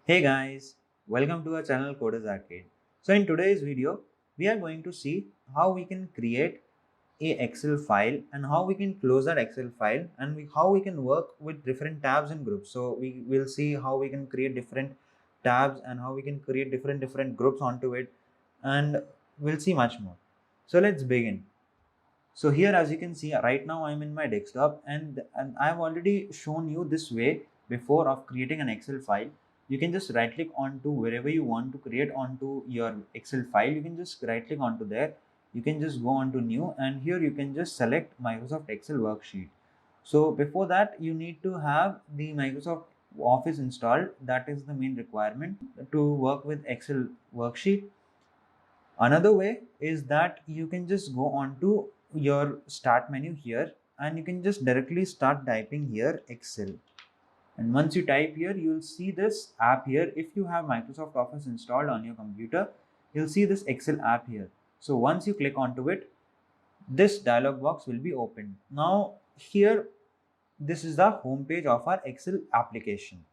Hey guys, welcome to our channel Coders Arcade. So in today's video, we are going to see how we can create a Excel file and how we can close that Excel file and how we can work with different tabs and groups. So we will see how we can create different tabs and how we can create different groups onto it, and we'll see much more. So let's begin. So here, as you can see, right now I'm in my desktop, and I've already shown you this way before of creating an Excel file. You can just right click onto wherever you want to create onto your Excel file. You can just right click onto there. You can just go onto new, and here you can just select Microsoft Excel worksheet. So before that, you need to have the Microsoft Office installed. That is the main requirement to work with Excel worksheet. Another way is that you can just go on to your start menu here, and you can just directly start typing here Excel. And once you type here, you'll see this app here. If you have Microsoft Office installed on your computer, you'll see this Excel app here. So once you click onto it, this dialog box will be opened. Now here, this is the home page of our Excel application.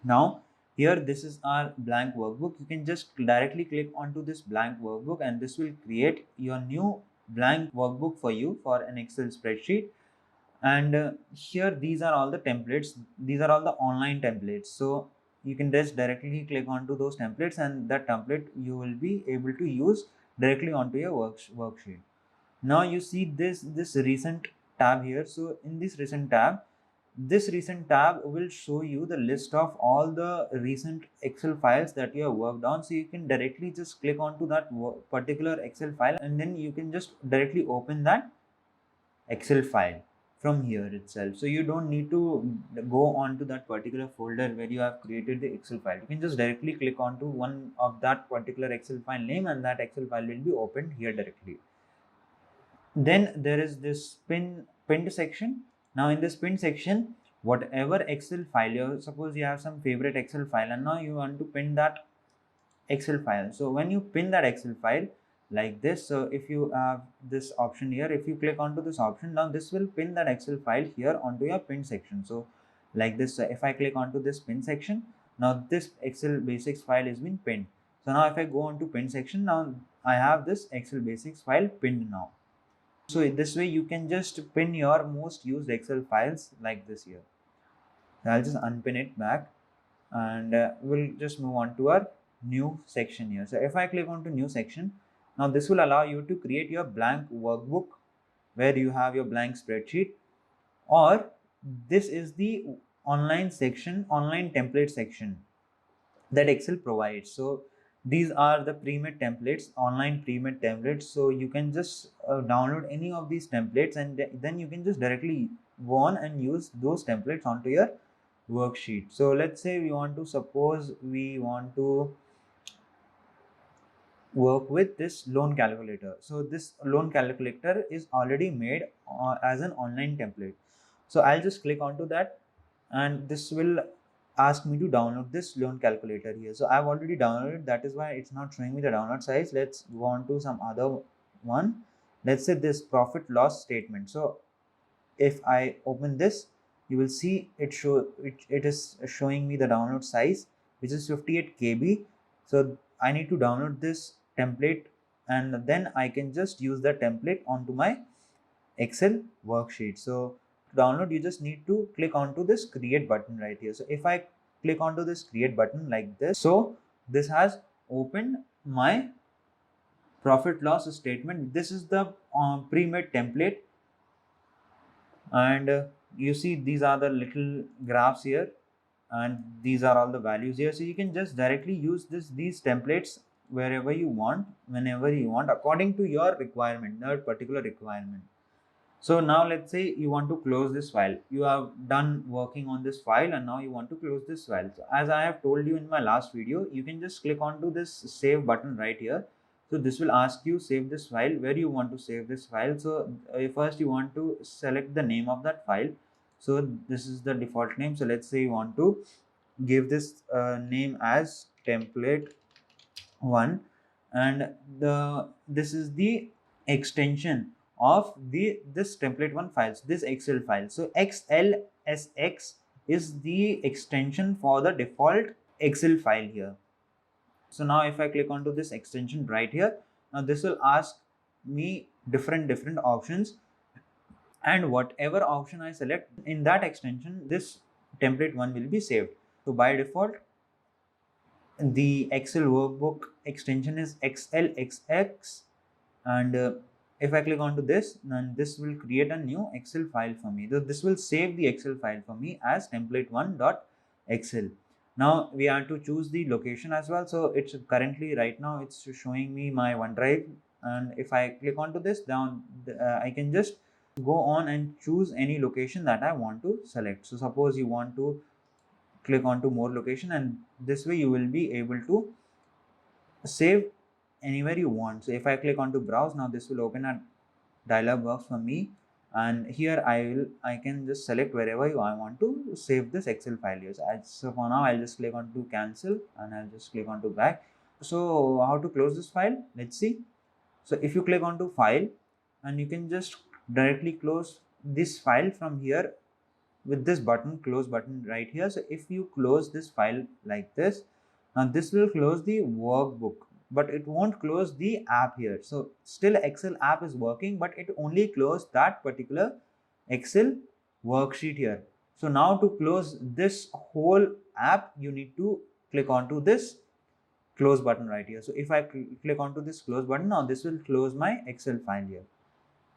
Now here, this is our blank workbook. You can just directly click onto this blank workbook, and this will create your new blank workbook for you for an Excel spreadsheet. And here, these are all the templates. These are all the online templates. So you can just directly click onto those templates, and that template you will be able to use directly onto your worksheet. Now you see this recent tab here. So in this recent tab will show you the list of all the recent Excel files that you have worked on. So you can directly just click onto that particular Excel file, and then you can just directly open that Excel file from here itself. So you don't need to go onto that particular folder where you have created the Excel file. You can just directly click onto one of that particular Excel file name, and that Excel file will be opened here directly. Then there is this pinned section. Now in this pinned section, whatever Excel file, suppose you have some favorite Excel file, and now you want to pin that Excel file. So when you pin that Excel file like this, so if you have this option here, if you click onto this option, now this will pin that Excel file here onto your pin section. So like this, if I click onto this pin section, now this Excel basics file is been pinned. So now if I go onto pin section, now I have this Excel basics file pinned now. So in this way, you can just pin your most used Excel files like this here. I'll just unpin it back, and we'll just move on to our new section here. So if I click on to new section, now this will allow you to create your blank workbook where you have your blank spreadsheet, or this is the online section, online template section that Excel provides. So these are the pre-made templates, online pre-made templates. So you can just download any of these templates, and then you can just directly go on and use those templates onto your worksheet. So let's say suppose we want to work with this loan calculator. So this loan calculator is already made as an online template. So I'll just click onto that, and this will ask me to download this loan calculator here. So I've already downloaded, that is why it's not showing me the download size. Let's go on to some other one. Let's say this profit loss statement. So if I open this, you will see it is showing me the download size, which is 58 KB. So I need to download this template, and then I can just use the template onto my Excel worksheet. So to download, you just need to click onto this create button right here. So if I click onto this create button like this, so this has opened my profit loss statement. This is the pre-made template, and you see these are the little graphs here, and these are all the values here. So you can just directly use these templates wherever you want, whenever you want, according to your requirement, that particular requirement. So now let's say you want to close this file. You have done working on this file, and now you want to close this file. So as I have told you in my last video, you can just click onto this save button right here. So this will ask you save this file, where you want to save this file. So first you want to select the name of that file. So this is the default name. So let's say you want to give this name as template 1, and this is the extension of this template 1 files, this Excel file. So XLSX is the extension for the default Excel file here. So now if I click onto this extension right here, now this will ask me different options, and whatever option I select in that extension, this template one will be saved. So by default, the Excel workbook extension is XLXX, and if I click onto this, then this will create a new Excel file for me. So this will save the Excel file for me as template1.excel. Now we have to choose the location as well. So it's currently right now it's showing me my OneDrive, and if I click onto this down, I can just go on and choose any location that I want to select. So suppose you want to click onto more location, and this way you will be able to save anywhere you want. So if I click onto browse, now this will open a dialog box for me, and here I can just select wherever I want to save this Excel file here. So for now I'll just click onto cancel, and I'll just click onto back. So how to close this file, let's see. So if you click onto file, and you can just directly close this file from here with this button, close button right here. So if you close this file like this, now this will close the workbook, but it won't close the app here. So still Excel app is working, but it only closed that particular Excel worksheet here. So now to close this whole app, you need to click onto this close button right here. So if I click onto this close button, now this will close my Excel file here.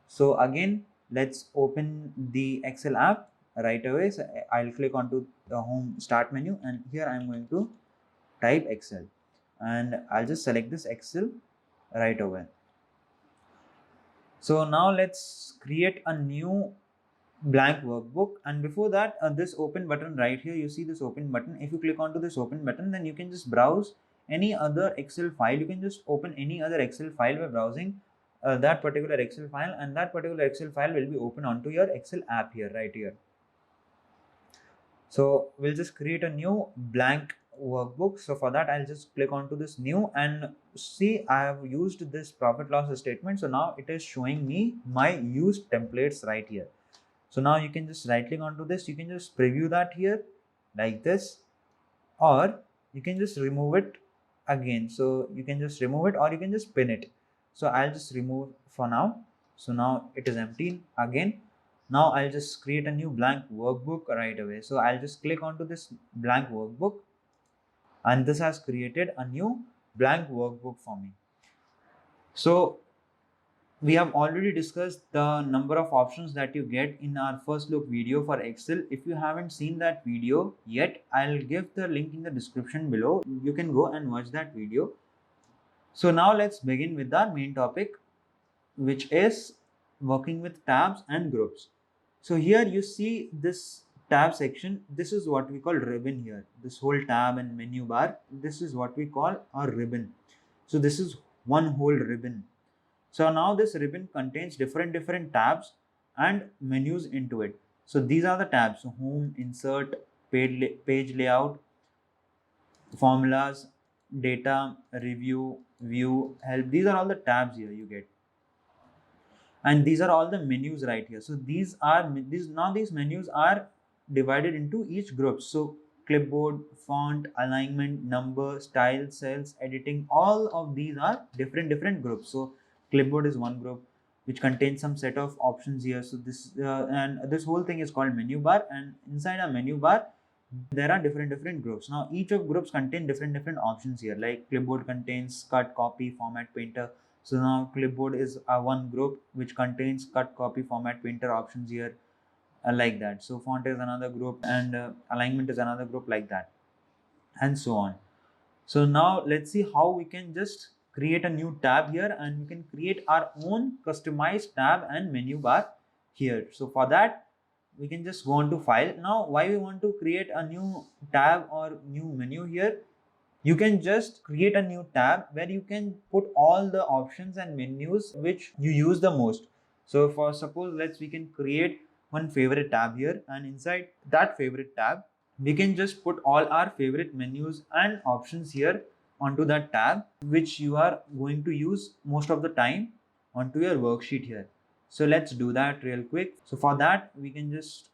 So again, let's open the Excel app right away. So I'll click onto the home start menu, and here I'm going to type Excel, and I'll just select this Excel right away. So now let's create a new blank workbook, and before that, this open button right here, you see this open button. If you click onto this open button, then you can just browse any other Excel file. You can just open any other Excel file by browsing that particular Excel file, and that particular Excel file will be open onto your Excel app here, right here. So we'll just create a new blank workbook. So for that, I'll just click onto this new, and see I have used this profit loss statement. So now it is showing me my used templates right here. So now you can just right click onto this, you can just preview that here like this, or you can just remove it again. So you can just remove it, or you can just pin it. So I'll just remove for now. So now it is empty again. Now I'll just create a new blank workbook right away. So I'll just click onto this blank workbook, and this has created a new blank workbook for me. So we have already discussed the number of options that you get in our first look video for Excel. If you haven't seen that video yet, I'll give the link in the description below. You can go and watch that video. So now let's begin with our main topic, which is working with tabs and groups. So here you see this tab section. This is what we call ribbon here. This whole tab and menu bar, this is what we call a ribbon. So this is one whole ribbon. So now this ribbon contains different tabs and menus into it. So these are the tabs: so home, insert, page layout, formulas, data, review, view, help. These are all the tabs here you get. And these are all the menus right here. So these menus are divided into each group. So clipboard, font, alignment, number, style, cells, editing, all of these are different groups. So clipboard is one group which contains some set of options here. So this and this whole thing is called menu bar, and inside a menu bar there are different groups. Now each of groups contain different options here. Like clipboard contains cut, copy, format, painter. So now clipboard is one group which contains cut, copy, format, painter options here, like that. So font is another group, and alignment is another group, like that, and so on. So now let's see how we can just create a new tab here, and we can create our own customized tab and menu bar here. So for that, we can just go on to file. Now why we want to create a new tab or new menu here? You can just create a new tab where you can put all the options and menus which you use the most. So for suppose we can create one favorite tab here, and inside that favorite tab we can just put all our favorite menus and options here onto that tab, which you are going to use most of the time onto your worksheet here. So let's do that real quick. So for that, we can just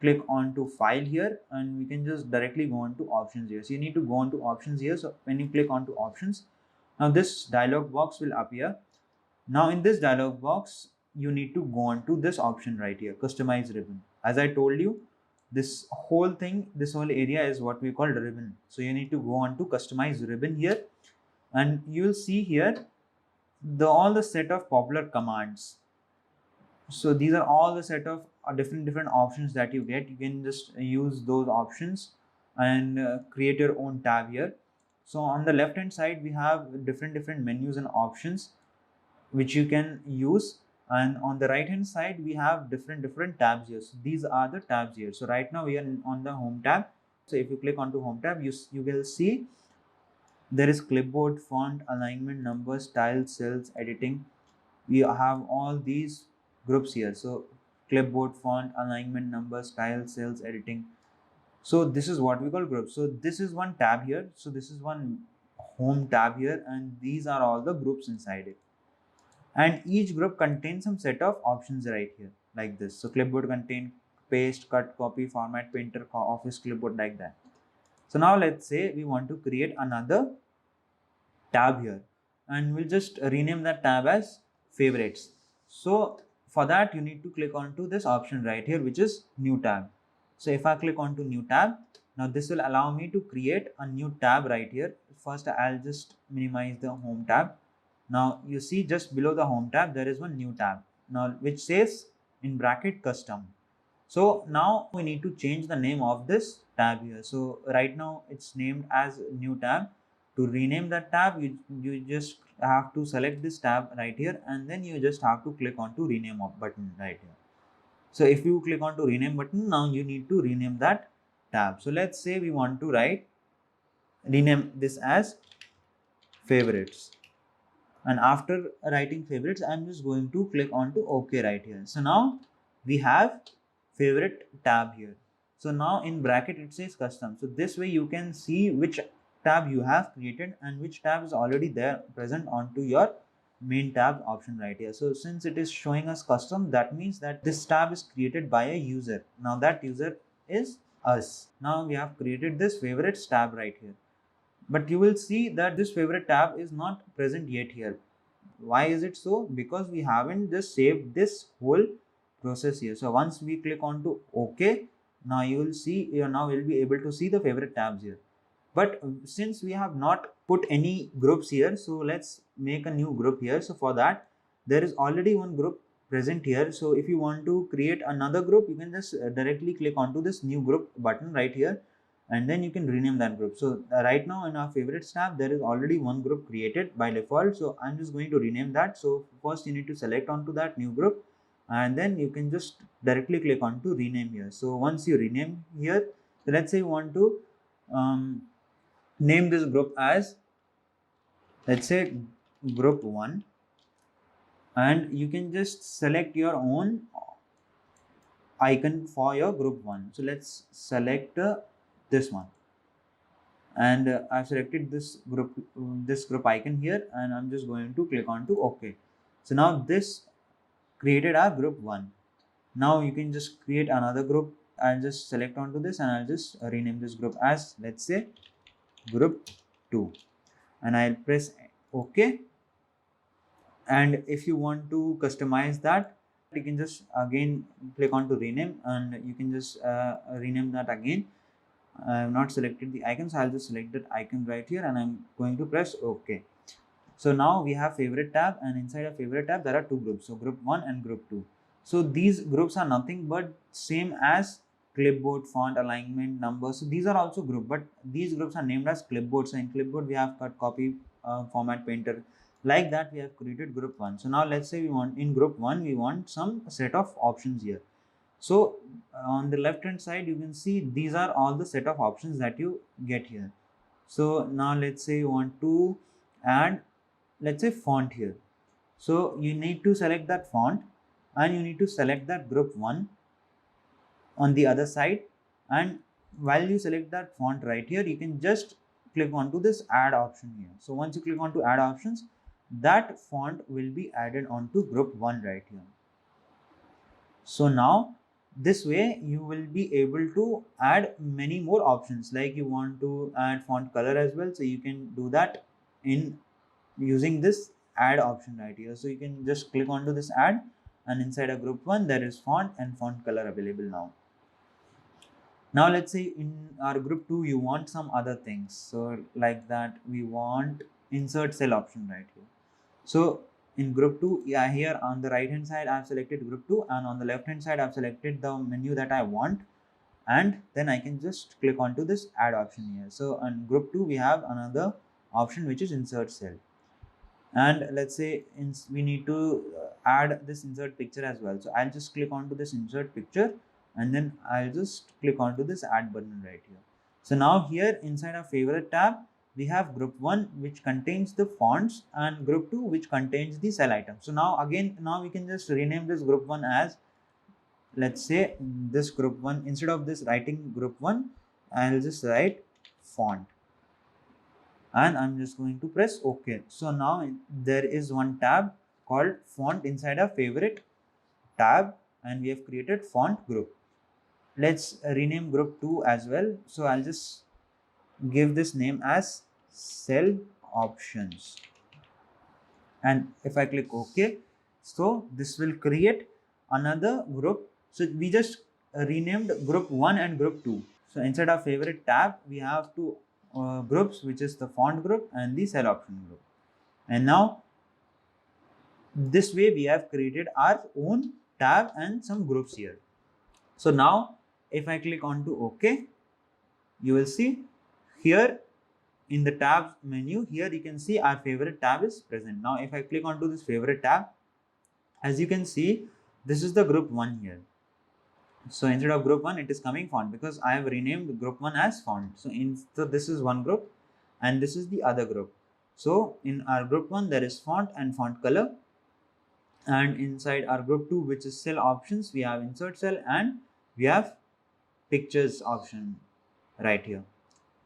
click on to file here, and we can just directly go on to options here. So you need to go on to options here. So when you click on to options, now this dialog box will appear. Now in this dialog box, you need to go on to this option right here, customize ribbon. As I told you, this whole thing, this whole area is what we call ribbon. So you need to go on to customize ribbon here, and you will see here all the set of popular commands. So these are all the set of different options that you get. You can just use those options and create your own tab here. So on the left hand side, we have different menus and options which you can use, and on the right hand side we have different tabs here. So these are the tabs here. So right now we are on the home tab. So if you click onto home tab, you will see there is clipboard, font, alignment, numbers, style, cells, editing. We have all these groups here. So clipboard, font, alignment, numbers, style, cells, editing. So this is what we call groups. So this is one tab here. So this is one home tab here, and these are all the groups inside it. And each group contains some set of options right here, like this. So clipboard contain paste, cut, copy, format, painter, office, clipboard, like that. So now let's say we want to create another tab here, and we'll just rename that tab as favorites. So for that, you need to click onto this option right here, which is new tab. So if I click onto new tab, now this will allow me to create a new tab right here. First, I'll just minimize the home tab. Now you see just below the home tab, there is one new tab now which says in bracket custom. So now we need to change the name of this tab here. So right now it's named as new tab. To rename that tab, you just have to select this tab right here, and then you just have to click on to rename button right here. So if you click on to rename button, now you need to rename that tab. So let's say we want to rename this as favorites. And after writing favorites, I'm just going to click on to OK right here. So now we have favorite tab here. So now in bracket it says custom. So this way you can see which tab you have created and which tab is already there present onto your main tab option right here. So since it is showing us custom, that means that this tab is created by a user. Now that user is us. Now we have created this favorites tab right here. But you will see that this favorite tab is not present yet here. Why is it so? Because we haven't just saved this whole process here. So once we click on to OK, now you will see, now we'll be able to see the favorite tabs here. But since we have not put any groups here, so let's make a new group here. So for that, there is already one group present here. So if you want to create another group, you can just directly click onto this new group button right here, and then you can rename that group. So right now in our favorites tab, there is already one group created by default. So I'm just going to rename that. So first you need to select onto that new group, and then you can just directly click on to rename here. So once you rename here, so let's say you want to name this group as, let's say, group 1, and you can just select your own icon for your group 1. So let's select this one, and I've selected this group icon here, and I'm just going to click on to OK. So now this created our group 1. Now you can just create another group. I'll just select onto this, and I'll just rename this group as, let's say, group 2, and I'll press OK. And if you want to customize that, you can just again click on to rename, and you can just rename that again. I have not selected the icon, so I'll just select that icon right here, and I'm going to press OK. So now we have favorite tab, and inside a favorite tab there are two groups, so group 1 and group 2. So these groups are nothing but same as clipboard, font, alignment, numbers. So these are also group, but these groups are named as clipboard. So in clipboard we have cut, copy, format, painter. Like that we have created group 1. So now let's say we want in group 1 we want some set of options here. So on the left hand side you can see these are all the set of options that you get here. So now let's say you want to add, let's say, font here. So you need to select that font, and you need to select that group 1 on the other side, and while you select that font right here, you can just click onto this add option here. So once you click onto add options, that font will be added onto group 1 right here. So now This way you will be able to add many more options, like you want to add font color as well, so you can do that in using this add option right here. So you can just click onto this add, and inside a group 1 there is font and font color available now. Now let's say in our group 2 you want some other things, so like that we want insert cell option right here. So in group 2, yeah, here on the right hand side I have selected group 2, and on the left hand side I have selected the menu that I want, and then I can just click onto this add option here. So on group 2 we have another option which is insert cell, and let's say we need to add this insert picture as well. So I'll just click onto this insert picture, and then I'll just click onto this add button right here. So now here inside our favorite tab we have group 1 which contains the fonts, and group 2 which contains the cell items. So now we can just rename this group 1 as, let's say, this group 1. Instead of this writing group 1, I'll just write font, and I'm just going to press OK. So now there is one tab called font inside a favorite tab, and we have created font group. Let's rename group 2 as well. So I'll just give this name as cell options, and if I click OK, so this will create another group. So we just renamed group 1 and group 2. So inside our favorite tab we have two groups, which is the font group and the cell option group. And now this way we have created our own tab and some groups here. So now if I click onto OK, you will see here in the tab menu, here you can see our favorite tab is present. Now if I click onto this favorite tab, as you can see, this is the group 1 here. So instead of group 1 it is coming font, because I have renamed group 1 as font. So this is one group and this is the other group. So in our group 1 there is font and font color, and inside our group 2, which is cell options, we have insert cell and we have pictures option right here.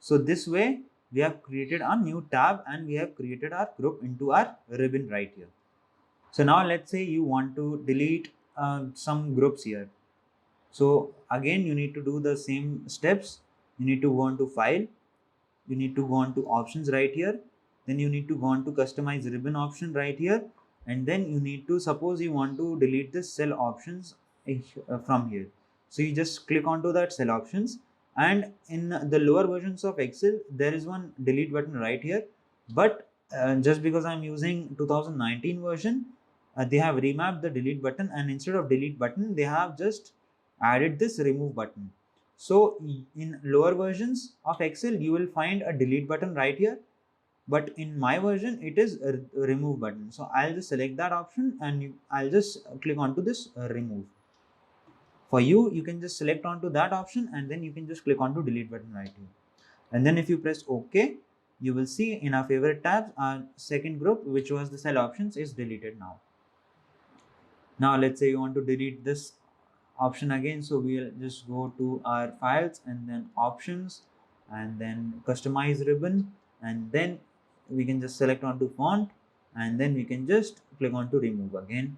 So this way we have created a new tab and we have created our group into our ribbon right here. So now let's say you want to delete some groups here. So again you need to do the same steps. You need to go on to file, you need to go on to options right here, then you need to go on to customize ribbon option right here, and then you need to, suppose you want to delete the cell options from here. So you just click onto that cell options, and in the lower versions of Excel there is one delete button right here, but just because I'm using 2019 version, they have remapped the delete button, and instead of delete button they have just added this remove button. So in lower versions of Excel you will find a delete button right here, but in my version it is a remove button. So I'll just select that option and I'll just click onto this remove. For you can just select onto that option and then you can just click onto delete button right here, and then if you press OK, you will see in our favorite tabs our second group, which was the cell options, is deleted now. Now let's say you want to delete this option again, so we'll just go to our files and then options and then customize ribbon, and then we can just select onto font, and then we can just click on to remove again,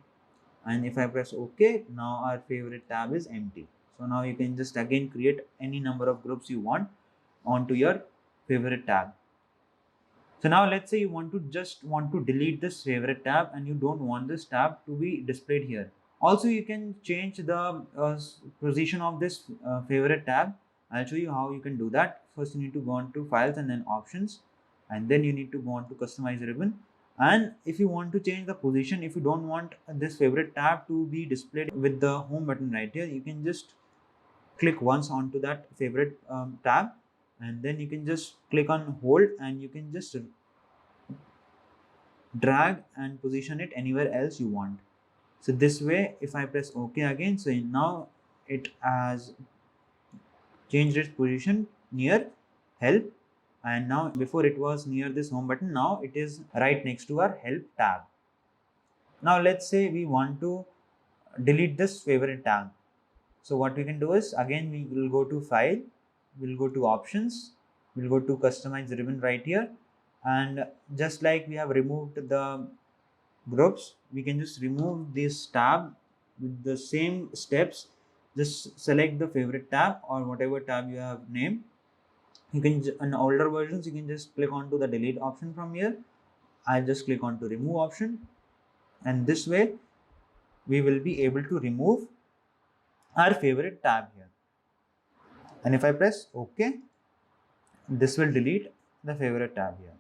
and if I press OK, now our favorite tab is empty. So now you can just again create any number of groups you want onto your favorite tab. So now let's say you want to delete this favorite tab and you don't want this tab to be displayed here. Also you can change the position of this favorite tab. I'll show you how you can do that. First you need to go on to files and then options, and then you need to go on to customize ribbon. And if you want to change the position, if you don't want this favorite tab to be displayed with the home button right here, you can just click once onto that favorite tab, and then you can just click on hold and you can just drag and position it anywhere else you want. So this way if I press OK again, so now it has changed its position near help, and now before it was near this home button, now it is right next to our help tab. Now let's say we want to delete this favorite tab. So what we can do is, again we will go to file, we'll go to options, we'll go to customize ribbon right here, and just like we have removed the groups, we can just remove this tab with the same steps just select the favorite tab or whatever tab you have named. You can, in older versions, you can just click onto the delete option from here. I'll just click on to remove option, and this way we will be able to remove our favorite tab here. And if I press OK, this will delete the favorite tab here.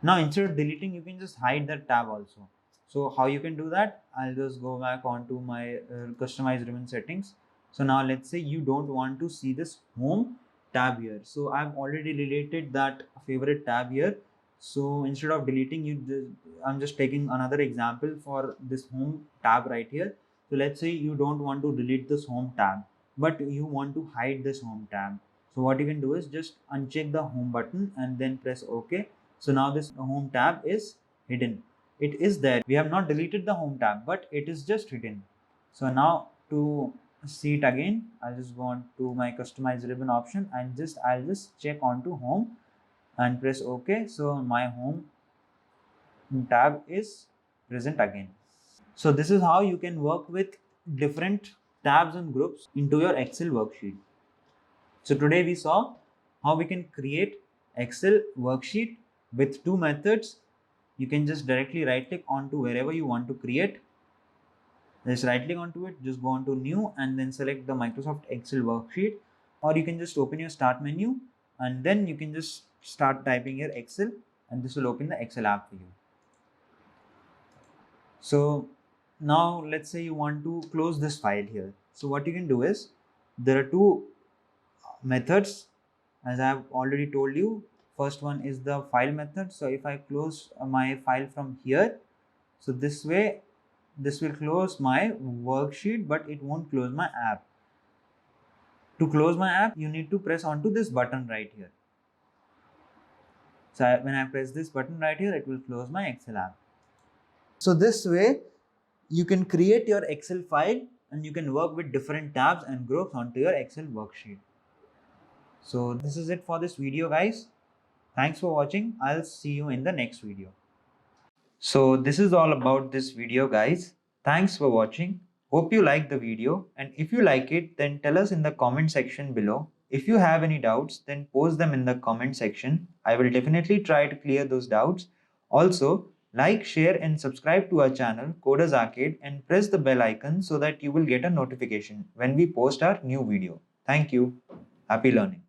Now instead of deleting, you can just hide that tab also. So how you can do that? I'll just go back onto my customize ribbon settings. So now let's say you don't want to see this home tab here. So I've already deleted that favorite tab here. So instead of deleting, I'm just taking another example for this home tab right here. So let's say you don't want to delete this home tab, but you want to hide this home tab. So what you can do is just uncheck the home button and then press OK. So now this home tab is hidden. It is there. We have not deleted the home tab, but it is just hidden. So now to see it again, I'll just go on to my customize ribbon option and I'll just check onto home and press OK. So my home tab is present again. So this is how you can work with different tabs and groups into your Excel worksheet. So today we saw how we can create Excel worksheet with two methods. You can just directly right click onto wherever you want to create. Just right click onto it, just go on to new and then select the Microsoft Excel worksheet, or you can just open your start menu and then you can just start typing your Excel and this will open the Excel app for you. So now let's say you want to close this file here. So what you can do is, there are two methods as I have already told you. First one is the file method. So if I close my file from here, so this way this will close my worksheet, but it won't close my app. To close my app, you need to press onto this button right here. So when I press this button right here, it will close my Excel app. So this way you can create your Excel file and you can work with different tabs and groups onto your Excel worksheet. So this is it for this video, guys. Thanks for watching. I'll see you in the next video. So this is all about this video, guys. Thanks for watching. Hope you like the video, and if you like it, then tell us in the comment section below. If you have any doubts, then post them in the comment section. I will definitely try to clear those doubts. Also, like, share and subscribe to our channel Coders Arcade and press the bell icon so that you will get a notification when we post our new video. Thank you. Happy learning.